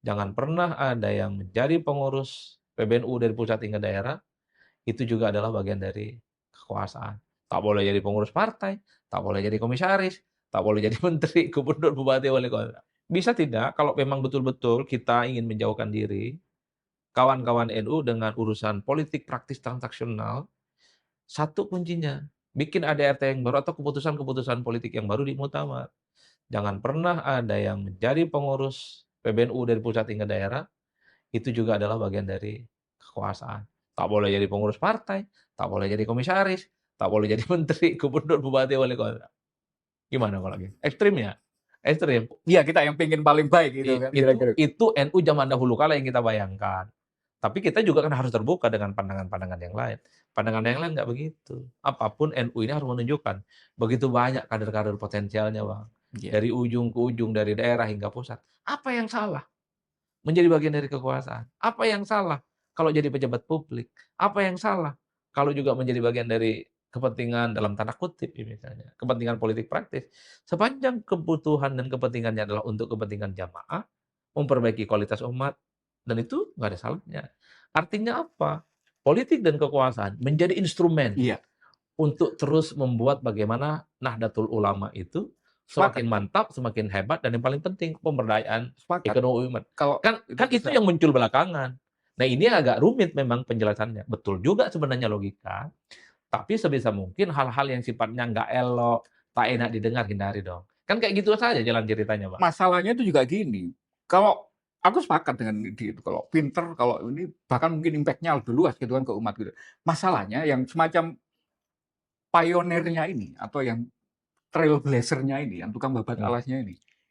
Jangan pernah ada yang menjadi pengurus PBNU dari pusat hingga daerah, itu juga adalah bagian dari kekuasaan. Tak boleh jadi pengurus partai, tak boleh jadi komisaris, tak boleh jadi menteri, gubernur, bupati, wali kota. Bisa tidak kalau memang betul-betul kita ingin menjauhkan diri, kawan-kawan NU dengan urusan politik praktis transaksional, satu kuncinya, bikin ADRT yang baru atau keputusan-keputusan politik yang baru di muktamar. Jangan pernah ada yang menjadi pengurus PBNU dari pusat hingga daerah, itu juga adalah bagian dari kekuasaan. Tak boleh jadi pengurus partai, tak boleh jadi komisaris, tak boleh jadi menteri, gubernur, bupati, wali kota. Gimana kalau gitu? Ekstrim ya? Ekstrim. Iya, kita yang pengen paling baik gitu kan kira-kira. Itu NU zaman dahulu kala yang kita bayangkan. Tapi kita juga kan harus terbuka dengan pandangan-pandangan yang lain. Pandangan yang lain nggak begitu. Apapun NU ini harus menunjukkan begitu banyak kader-kader potensialnya, Bang. Iya. Dari ujung ke ujung, dari daerah hingga pusat. Apa yang salah menjadi bagian dari kekuasaan? Apa yang salah kalau jadi pejabat publik? Apa yang salah kalau juga menjadi bagian dari kepentingan dalam tanda kutip ya misalnya, kepentingan politik praktis. Sepanjang kebutuhan dan kepentingannya adalah untuk kepentingan jamaah, memperbaiki kualitas umat, dan itu nggak ada salahnya. Artinya apa? Politik dan kekuasaan menjadi instrumen Iya, untuk terus membuat bagaimana Nahdlatul Ulama itu sepakat, semakin mantap, semakin hebat, dan yang paling penting pemberdayaan sepakat. ekonomi umat. Kalau itu Kan itu bisa. yang muncul belakangan. Nah, ini agak rumit memang penjelasannya. Betul juga sebenarnya logika, tapi sebisa mungkin hal-hal yang sifatnya nggak elok, tak enak didengar, hindari dong. Kan kayak gitu saja jalan ceritanya, Bang. Masalahnya itu juga gini, kalau aku sepakat dengan itu, kalau pinter, kalau ini bahkan mungkin impact-nya lebih luas gitu kan ke umat gitu. Masalahnya yang semacam pionirnya ini atau yang trailblazer-nya ini, yang tukang babat Hmm. alasnya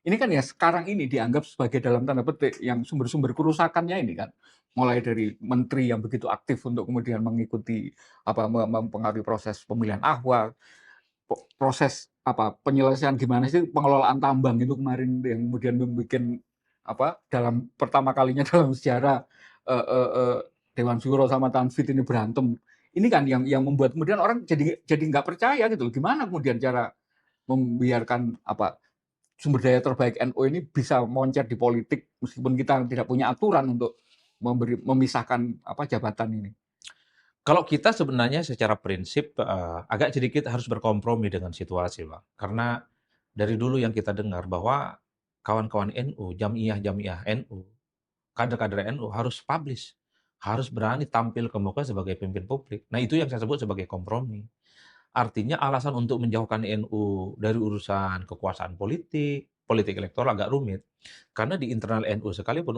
ini kan ya sekarang ini dianggap sebagai dalam tanda petik yang sumber-sumber kerusakannya ini kan. Mulai dari menteri yang begitu aktif untuk kemudian mengikuti apa mempengaruhi proses pemilihan ahwal, proses apa penyelesaian gimana sih pengelolaan tambang itu kemarin yang kemudian membuat apa dalam pertama kalinya dalam sejarah eh, eh, eh, Dewan Syuro sama Tanfit ini berantem. Ini kan yang membuat kemudian orang jadi nggak percaya gitu loh. Gimana kemudian cara membiarkan apa sumber daya terbaik NU ini bisa moncer di politik meskipun kita tidak punya aturan untuk memisahkan apa jabatan ini. Kalau kita sebenarnya secara prinsip agak sedikit harus berkompromi dengan situasi, Bang. Karena dari dulu yang kita dengar bahwa kawan-kawan NU, jamiah-jamiah NU, kader-kader NU harus publish, harus berani tampil ke muka sebagai pemimpin publik. Nah, itu yang saya sebut sebagai kompromi. Artinya alasan untuk menjauhkan NU dari urusan kekuasaan politik, politik elektoral agak rumit. Karena di internal NU sekalipun